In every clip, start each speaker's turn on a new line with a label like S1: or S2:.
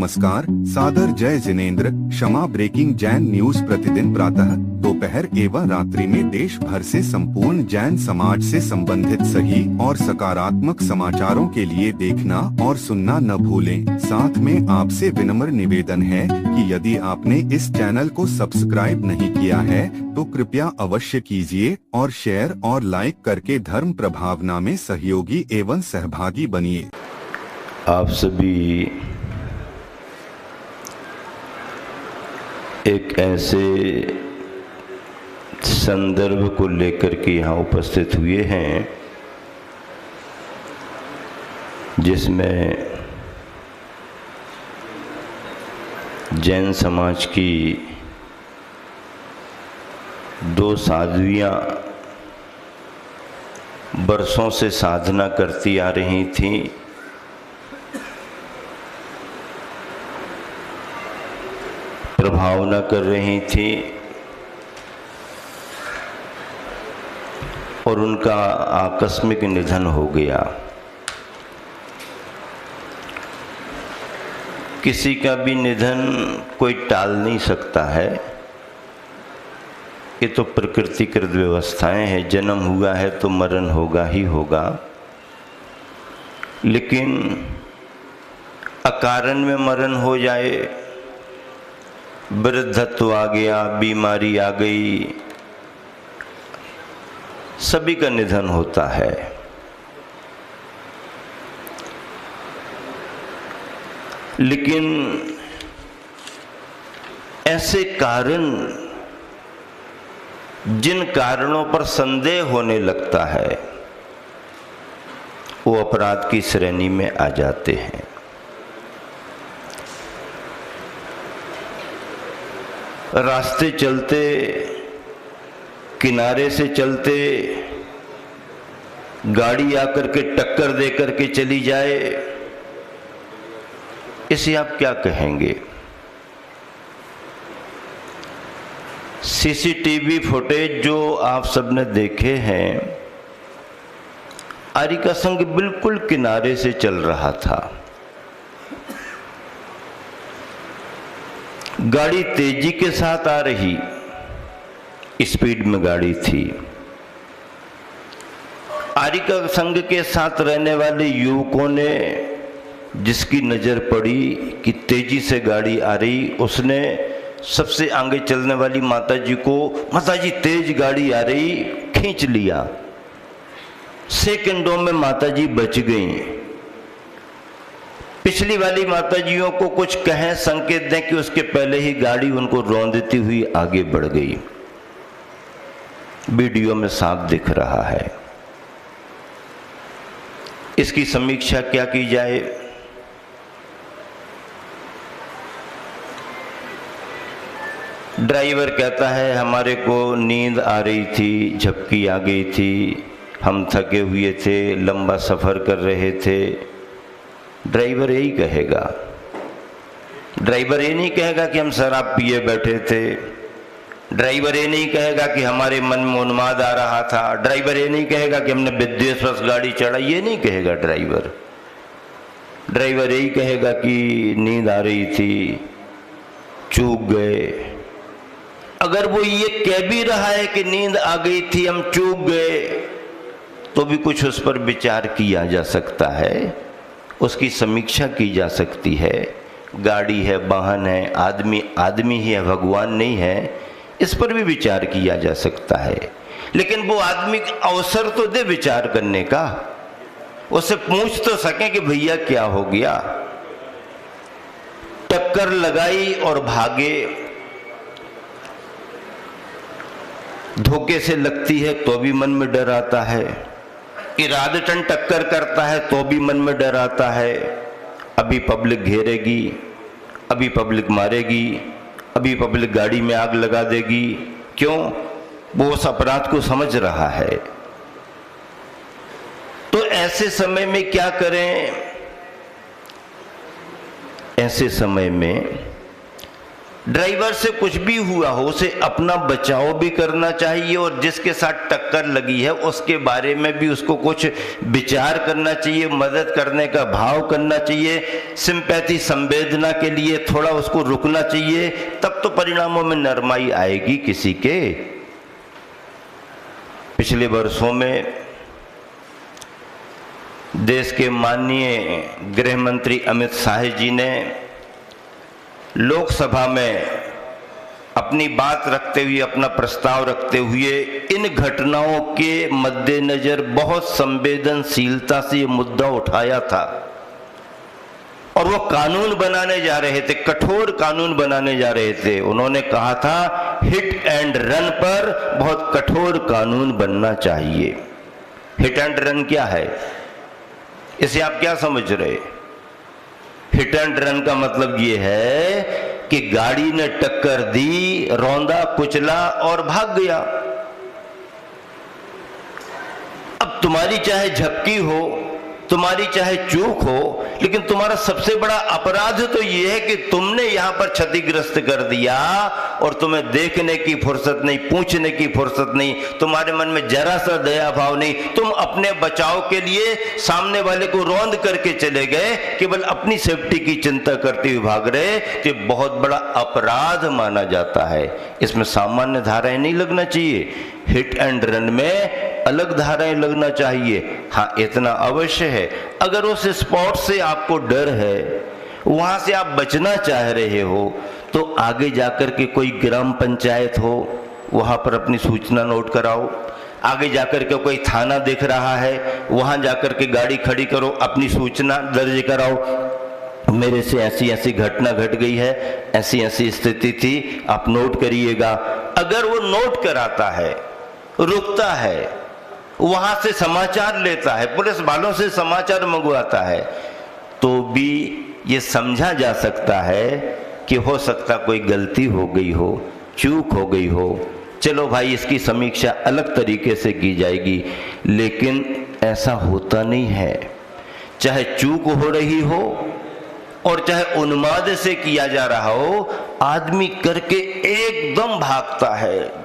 S1: नमस्कार, सादर जय जिनेंद्र। क्षमा ब्रेकिंग जैन न्यूज प्रतिदिन प्रातः, दोपहर एवं रात्रि में देश भर से संपूर्ण जैन समाज से संबंधित सही और सकारात्मक समाचारों के लिए देखना और सुनना न भूलें। साथ में आपसे विनम्र निवेदन है कि यदि आपने इस चैनल को सब्सक्राइब नहीं किया है तो कृपया अवश्य कीजिए और शेयर और लाइक करके धर्म प्रभावना में सहयोगी एवं सहभागी बनिए।
S2: आप सभी एक ऐसे संदर्भ को लेकर के यहाँ उपस्थित हुए हैं जिसमें जैन समाज की दो साध्वियाँ बरसों से साधना करती आ रही थीं। प्रभावना कर रही थी और उनका आकस्मिक निधन हो गया। किसी का भी निधन कोई टाल नहीं सकता है, ये तो प्रकृतिकृत व्यवस्थाएं हैं। जन्म हुआ है तो मरण होगा ही होगा, लेकिन अकारण में मरण हो जाए, वृद्धत्व आ गया, बीमारी आ गई, सभी का निधन होता है। लेकिन ऐसे कारण, जिन कारणों पर संदेह होने लगता है, वो अपराध की श्रेणी में आ जाते हैं। रास्ते चलते, किनारे से चलते गाड़ी आकर के टक्कर दे करके चली जाए, इसे आप क्या कहेंगे? सीसीटीवी फुटेज जो आप सबने देखे हैं, आर्य का संघ बिल्कुल किनारे से चल रहा था। गाड़ी तेजी के साथ आ रही, स्पीड में गाड़ी थी। आर्य का संघ के साथ रहने वाले युवकों ने, जिसकी नजर पड़ी कि तेजी से गाड़ी आ रही, उसने सबसे आगे चलने वाली माताजी को, माताजी तेज गाड़ी आ रही, खींच लिया। सेकंडों में माताजी बच गईं। पिछली वाली माताजियों को कुछ कहें, संकेत दें कि उसके पहले ही गाड़ी उनको रौंदती हुई आगे बढ़ गई। वीडियो में साफ दिख रहा है। इसकी समीक्षा क्या की जाए? ड्राइवर कहता है हमारे को नींद आ रही थी, झपकी आ गई थी, हम थके हुए थे, लंबा सफर कर रहे थे। ड्राइवर यही कहेगा। ड्राइवर ये नहीं कहेगा कि हम शराब पिए बैठे थे। ड्राइवर ये नहीं कहेगा कि हमारे मन में उन्माद आ रहा था। ड्राइवर ये नहीं कहेगा कि हमने विद्वेषवश गाड़ी चढ़ाई, ये नहीं कहेगा ड्राइवर। ड्राइवर यही कहेगा कि नींद आ रही थी, चूक गए। अगर वो ये कह भी रहा है कि नींद आ गई थी, हम चूक गए, तो भी कुछ उस पर विचार किया जा सकता है, उसकी समीक्षा की जा सकती है। गाड़ी है, वाहन है, आदमी आदमी ही है, भगवान नहीं है, इस पर भी विचार किया जा सकता है। लेकिन वो आदमी अवसर तो दे विचार करने का, उससे पूछ तो सके कि भैया क्या हो गया। टक्कर लगाई और भागे। धोखे से लगती है तो भी मन में डर आता है, इरादतन टक्कर करता है तो भी मन में डर आता है। अभी पब्लिक घेरेगी, अभी पब्लिक मारेगी, अभी पब्लिक गाड़ी में आग लगा देगी। क्यों? वो उस अपराध को समझ रहा है। तो ऐसे समय में क्या करें? ऐसे समय में ड्राइवर से कुछ भी हुआ हो उसे अपना बचाव भी करना चाहिए और जिसके साथ टक्कर लगी है उसके बारे में भी उसको कुछ विचार करना चाहिए, मदद करने का भाव करना चाहिए, सिंपैथी संवेदना के लिए थोड़ा उसको रुकना चाहिए, तब तो परिणामों में नरमाई आएगी किसी के। पिछले वर्षों में देश के माननीय गृह मंत्री अमित शाह जी ने लोकसभा में अपनी बात रखते हुए, अपना प्रस्ताव रखते हुए इन घटनाओं के मद्देनजर बहुत संवेदनशीलता से ये मुद्दा उठाया था और वो कानून बनाने जा रहे थे, कठोर कानून बनाने जा रहे थे। उन्होंने कहा था हिट एंड रन पर बहुत कठोर कानून बनना चाहिए। हिट एंड रन क्या है, इसे आप क्या समझ रहे? हिट एंड रन का मतलब ये है कि गाड़ी ने टक्कर दी, रौंदा कुचला और भाग गया। अब तुम्हारी चाहे झपकी हो, तुम्हारी चाहे चूक हो, लेकिन तुम्हारा सबसे बड़ा अपराध तो यह है कि तुमने यहां पर क्षतिग्रस्त कर दिया और तुम्हें देखने की फुर्सत नहीं, पूछने की फुर्सत नहीं, तुम्हारे मन में जरा सा दया भाव नहीं। तुम अपने बचाव के लिए सामने वाले को रौंद करके चले गए, केवल अपनी सेफ्टी की चिंता करते हुए भाग रहे, तो बहुत बड़ा अपराध माना जाता है। इसमें सामान्य धाराएं नहीं लगना चाहिए, हिट एंड रन में अलग धाराएं लगना चाहिए। हाँ, इतना अवश्य है, अगर उस स्पॉट से आपको डर है, वहां से आप बचना चाह रहे हो, तो आगे जाकर के कोई ग्राम पंचायत हो, वहां पर अपनी सूचना नोट कराओ। आगे जाकर के कोई थाना दिख रहा है, वहां जाकर के गाड़ी खड़ी करो, अपनी सूचना दर्ज कराओ, मेरे से ऐसी ऐसी घटना घट गई है, ऐसी ऐसी स्थिति थी, आप नोट करिएगा। अगर वो नोट कराता है, रुकता है, वहां से समाचार लेता है, पुलिस वालों से समाचार मंगवाता है, तो भी ये समझा जा सकता है कि हो सकता कोई गलती हो गई हो, चूक हो गई हो, चलो भाई इसकी समीक्षा अलग तरीके से की जाएगी। लेकिन ऐसा होता नहीं है। चाहे चूक हो रही हो और चाहे उन्माद से किया जा रहा हो, आदमी करके एकदम भागता है।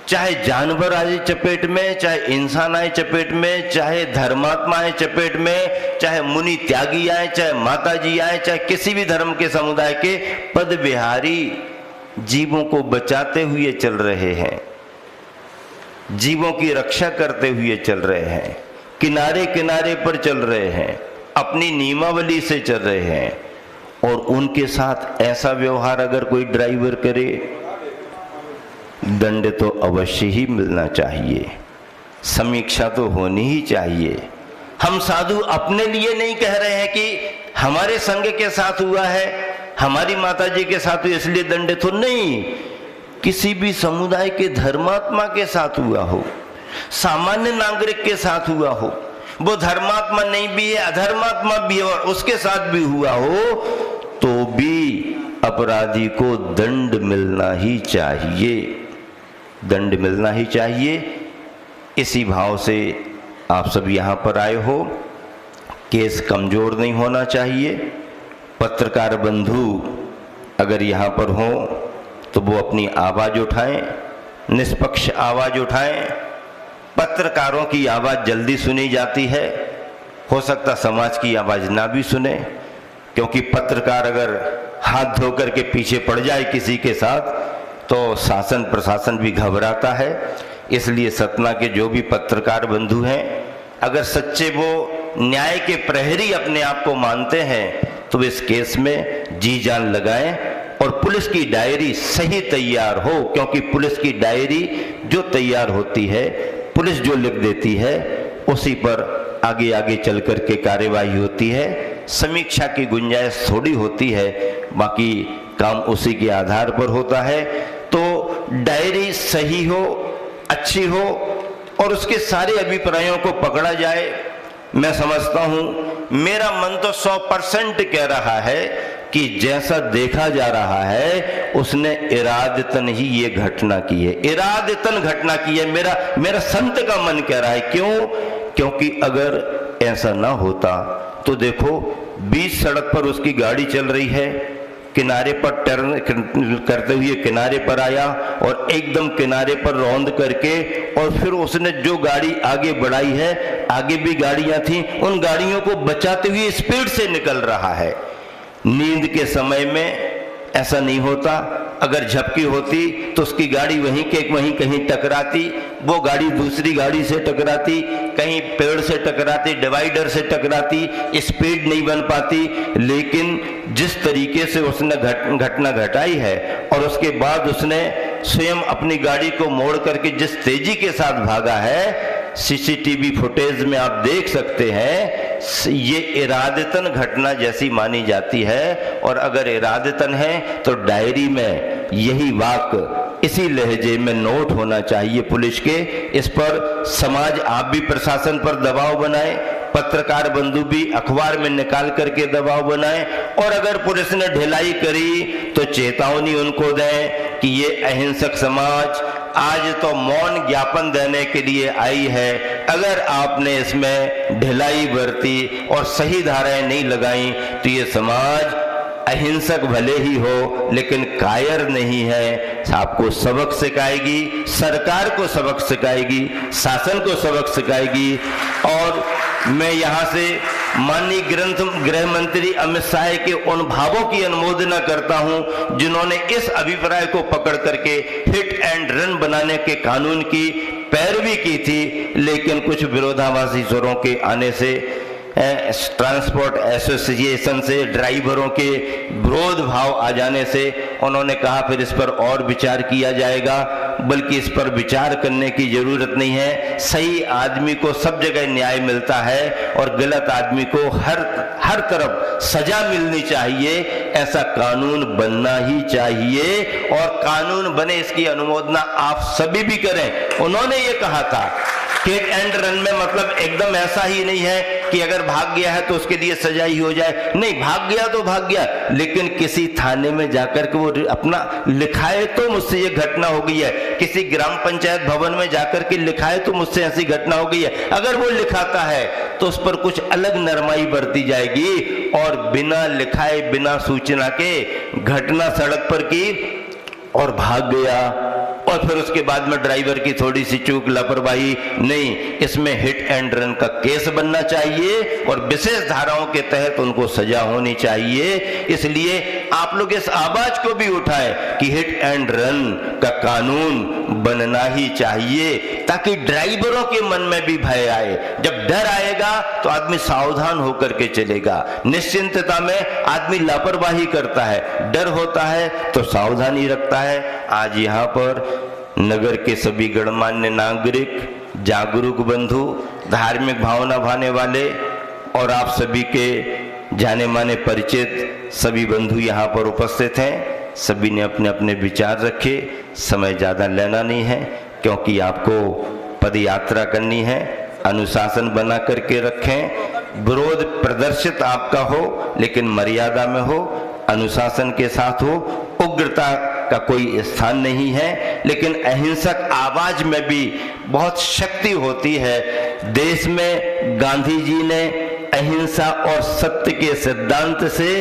S2: चाहे जानवर आए चपेट में, चाहे इंसान आए चपेट में, चाहे धर्मात्मा आए चपेट में, चाहे मुनि त्यागी आए, चाहे माता जी आए, चाहे किसी भी धर्म के समुदाय के पद विहारी जीवों को बचाते हुए चल रहे हैं, जीवों की रक्षा करते हुए चल रहे हैं, किनारे किनारे पर चल रहे हैं, अपनी नियमावली से चल रहे हैं। और उनके साथ ऐसा व्यवहार अगर कोई ड्राइवर करे, दंड तो अवश्य ही मिलना चाहिए, समीक्षा तो होनी ही चाहिए। हम साधु अपने लिए नहीं कह रहे हैं कि हमारे संघ के साथ हुआ है, हमारी माता जी के साथ हुआ इसलिए दंडित हो, नहीं, किसी भी समुदाय के धर्मात्मा के साथ हुआ हो, सामान्य नागरिक के साथ हुआ हो, वो धर्मात्मा नहीं भी है, अधर्मात्मा भी है और उसके साथ भी हुआ हो, तो भी अपराधी को दंड मिलना ही चाहिए, दंड मिलना ही चाहिए। इसी भाव से आप सब यहाँ पर आए हो। केस कमजोर नहीं होना चाहिए। पत्रकार बंधु अगर यहाँ पर हो तो वो अपनी आवाज़ उठाएं, निष्पक्ष आवाज़ उठाएं। पत्रकारों की आवाज़ जल्दी सुनी जाती है, हो सकता समाज की आवाज़ ना भी सुने, क्योंकि पत्रकार अगर हाथ धोकर के पीछे पड़ जाए किसी के साथ तो शासन प्रशासन भी घबराता है। इसलिए सतना के जो भी पत्रकार बंधु हैं, अगर सच्चे वो न्याय के प्रहरी अपने आप को मानते हैं तो इस केस में जी जान लगाएं और पुलिस की डायरी सही तैयार हो, क्योंकि पुलिस की डायरी जो तैयार होती है, पुलिस जो लिख देती है, उसी पर आगे आगे चल कर के कार्यवाही होती है। समीक्षा की गुंजाइश थोड़ी होती है, बाकी काम उसी के आधार पर होता है। तो डायरी सही हो, अच्छी हो और उसके सारे अभिप्रायों को पकड़ा जाए। मैं समझता हूं, मेरा मन तो 100% कह रहा है कि जैसा देखा जा रहा है उसने इरादतन ही ये घटना की है, इरादतन घटना की है। मेरा संत का मन कह रहा है। क्यों? क्योंकि अगर ऐसा ना होता तो देखो, बीच सड़क पर उसकी गाड़ी चल रही है, किनारे पर टर्न करते हुए किनारे पर आया और एकदम किनारे पर रौंद करके और फिर उसने जो गाड़ी आगे बढ़ाई है, आगे भी गाड़ियां थी, उन गाड़ियों को बचाते हुए स्पीड से निकल रहा है। नींद के समय में ऐसा नहीं होता। अगर झपकी होती तो उसकी गाड़ी वहीं के वहीं कहीं टकराती, वो गाड़ी दूसरी गाड़ी से टकराती, कहीं पेड़ से टकराती, डिवाइडर से टकराती, स्पीड नहीं बन पाती। लेकिन जिस तरीके से उसने घटना घटाई है और उसके बाद उसने स्वयं अपनी गाड़ी को मोड़ करके जिस तेजी के साथ भागा है, सीसीटीवी फुटेज में आप देख सकते हैं, ये इरादतन घटना जैसी मानी जाती है। और अगर इरादतन है तो डायरी में यही वाक्य इसी लहजे में नोट होना चाहिए पुलिस के। इस पर समाज, आप भी प्रशासन पर दबाव बनाए, पत्रकार बंधु भी अखबार में निकाल करके दबाव बनाए, और अगर पुलिस ने ढिलाई करी तो चेतावनी उनको दें कि ये अहिंसक समाज आज तो मौन ज्ञापन देने के लिए आई है। अगर आपने इसमें ढिलाई बरती और सही धाराएं नहीं लगाई तो ये समाज अहिंसक भले ही हो लेकिन कायर नहीं है, आपको सबक सिखाएगी, सरकार को सबक सिखाएगी, शासन को सबक सिखाएगी। और मैं यहाँ से माननीय गृह मंत्री अमित शाह के उन भावों की अनुमोदना करता हूँ जिन्होंने इस अभिप्राय को पकड़ करके हिट एंड रन बनाने के कानून की पैरवी की थी। लेकिन कुछ विरोधाभासी स्वरों के आने से, ट्रांसपोर्ट एसोसिएशन से ड्राइवरों के विरोध भाव आ जाने से उन्होंने कहा फिर इस पर और विचार किया जाएगा। बल्कि इस पर विचार करने की जरूरत नहीं है। सही आदमी को सब जगह न्याय मिलता है और गलत आदमी को हर तरफ सजा मिलनी चाहिए। ऐसा कानून बनना ही चाहिए और कानून बने इसकी अनुमोदना आप सभी भी करें। उन्होंने ये कहा था हिट एंड रन में मतलब एकदम ऐसा ही नहीं है कि अगर भाग गया है तो उसके लिए सजा ही हो जाए। नहीं, भाग गया तो भाग गया, लेकिन किसी थाने में जाकर के वो अपना लिखाए तो मुझसे ये घटना हो गई है, किसी ग्राम पंचायत भवन में जाकर के लिखाए तो मुझसे ऐसी घटना हो गई है। अगर वो लिखाता है तो उस पर कुछ अलग नरमाई बरती जाएगी और बिना लिखाए बिना सूचना के घटना सड़क पर की और भाग गया और फिर उसके बाद में ड्राइवर की थोड़ी सी चूक, लापरवाही नहीं, इसमें हिट एंड रन का केस बनना चाहिए और विशेष धाराओं के तहत उनको सजा होनी चाहिए। इसलिए आप लोग इस आवाज को भी उठाएं कि हिट एंड रन का कानून बनना ही चाहिए ताकि ड्राइवरों के मन में भी भय आए। जब डर आएगा तो आदमी सावधान होकर के चलेगा। निश्चिंतता में आदमी लापरवाही करता है, डर होता है तो सावधानी रखता है। आज यहाँ पर नगर के सभी गणमान्य नागरिक, जागरूक बंधु, धार्मिक भावना भाने वाले और आप सभी के जाने माने परिचित सभी बंधु यहाँ पर उपस्थित हैं। सभी ने अपने अपने विचार रखे। समय ज़्यादा लेना नहीं है क्योंकि आपको पद यात्रा करनी है। अनुशासन बना करके रखें। विरोध प्रदर्शित आपका हो लेकिन मर्यादा में हो, अनुशासन के साथ हो। उग्रता का कोई स्थान नहीं है, लेकिन अहिंसक आवाज में भी बहुत शक्ति होती है। देश में गांधी जी ने अहिंसा और सत्य के सिद्धांत से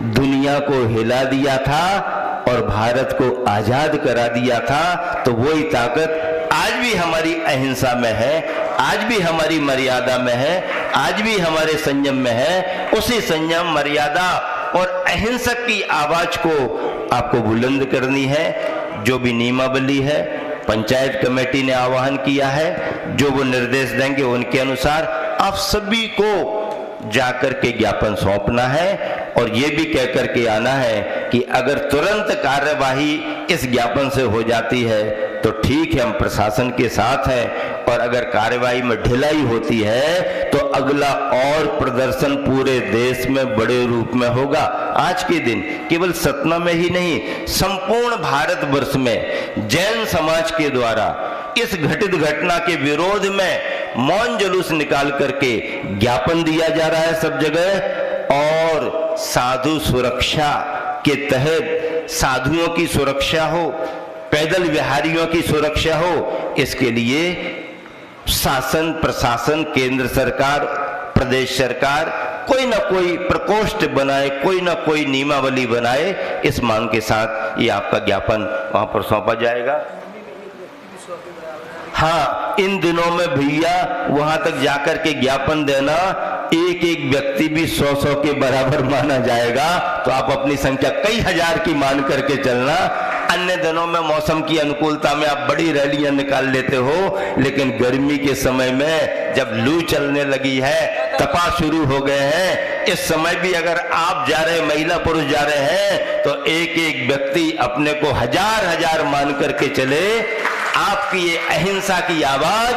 S2: दुनिया को हिला दिया था और भारत को आजाद करा दिया था। तो वही ताकत आज भी हमारी अहिंसा में है, आज भी हमारी मर्यादा में है, आज भी हमारे संयम में है। उसी संयम, मर्यादा और अहिंसक की आवाज को आपको बुलंद करनी है। जो भी नियमावली है पंचायत कमेटी ने आह्वान किया है, जो वो निर्देश देंगे उनके अनुसार आप सभी को जाकर के ज्ञापन सौंपना है और ये भी कह करके आना है कि अगर तुरंत कार्यवाही इस ज्ञापन से हो जाती है तो ठीक है, हम प्रशासन के साथ हैं, और अगर कार्यवाही में ढिलाई होती है तो अगला और प्रदर्शन पूरे देश में बड़े रूप में होगा। आज के दिन केवल सतना में ही नहीं, संपूर्ण भारतवर्ष में जैन समाज के द्वारा इस घटित घटना के विरोध में मौन जुलूस निकाल करके ज्ञापन दिया जा रहा है सब जगह। और साधु सुरक्षा के तहत साधुओं की सुरक्षा हो, पैदल विहारियों की सुरक्षा हो, इसके लिए शासन, प्रशासन, केंद्र सरकार, प्रदेश सरकार कोई ना कोई प्रकोष्ठ बनाए, कोई ना कोई नियमावली बनाए। इस मांग के साथ ये आपका ज्ञापन वहां पर सौंपा जाएगा। हाँ, इन दिनों में भैया वहां तक जाकर के ज्ञापन देना, एक एक व्यक्ति भी 100 के बराबर माना जाएगा। तो आप अपनी संख्या कई हजार की मान करके चलना। अन्य दिनों में मौसम की अनुकूलता में आप बड़ी रैलियां निकाल लेते हो, लेकिन गर्मी के समय में जब लू चलने लगी है, तपा शुरू हो गए हैं, इस समय भी अगर आप जा रहे, महिला पुरुष जा रहे हैं, तो एक एक व्यक्ति अपने को हजार हजार मान करके चले। आपकी ये अहिंसा की आवाज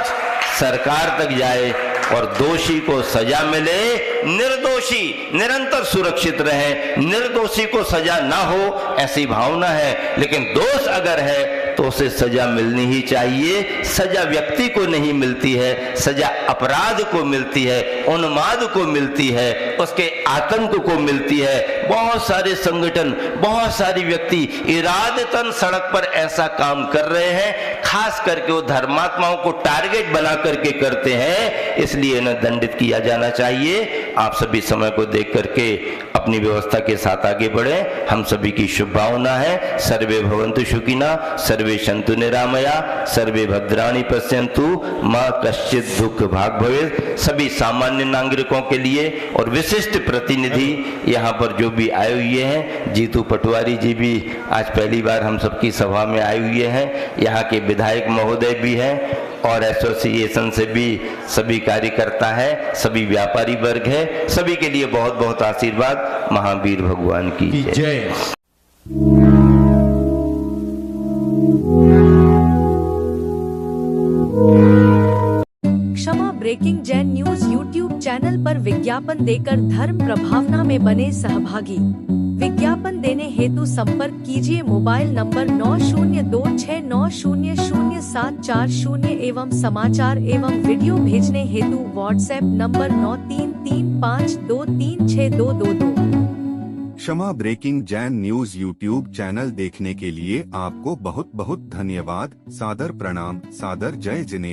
S2: सरकार तक जाए और दोषी को सजा मिले, निर्दोषी निरंतर सुरक्षित रहे, निर्दोषी को सजा ना हो ऐसी भावना है। लेकिन दोष अगर है तो उसे सजा मिलनी ही चाहिए। सजा व्यक्ति को नहीं मिलती है, सजा अपराध को मिलती है, उन्माद को मिलती है, उसके आतंक को मिलती है। बहुत सारे संगठन, बहुत सारे व्यक्ति इरादतन सड़क पर ऐसा काम कर रहे हैं, खास करके वो धर्मात्माओं को टारगेट बना करके करते हैं, इसलिए इन्हें दंडित किया जाना चाहिए। आप सभी समय को देख करके अपनी व्यवस्था के साथ आगे बढ़े, हम सभी की शुभ भावना है। सर्वे भवन्तु सुखिनः, सर्वे सन्तु निरामया, सर्वे भद्राणि पश्यन्तु, मां कश्चित् दुःख भाग् भवेत्। सभी सामान्य नागरिकों के लिए और विशिष्ट प्रतिनिधि यहाँ पर जो भी आए हुए हैं, जीतू पटवारी जी भी आज पहली बार हम सबकी सभा में आए हुए हैं, यहाँ के विधायक महोदय भी हैं और एसोसिएशन से भी सभी कार्यकर्ता है, सभी व्यापारी वर्ग है, सभी के लिए बहुत बहुत आशीर्वाद। महावीर भगवान की जय।
S3: क्षमा breaking Jain news YouTube channel पर विज्ञापन देकर धर्म प्रभावना में बने सहभागी। विज्ञापन देने हेतु संपर्क कीजिए मोबाइल नंबर 9026900740 एवं समाचार एवं वीडियो भेजने हेतु व्हाट्सएप नंबर 9335236222।
S1: क्षमा breaking Jain news YouTube channel देखने के लिए आपको बहुत बहुत धन्यवाद। सादर प्रणाम, सादर जय जिनेंद्र।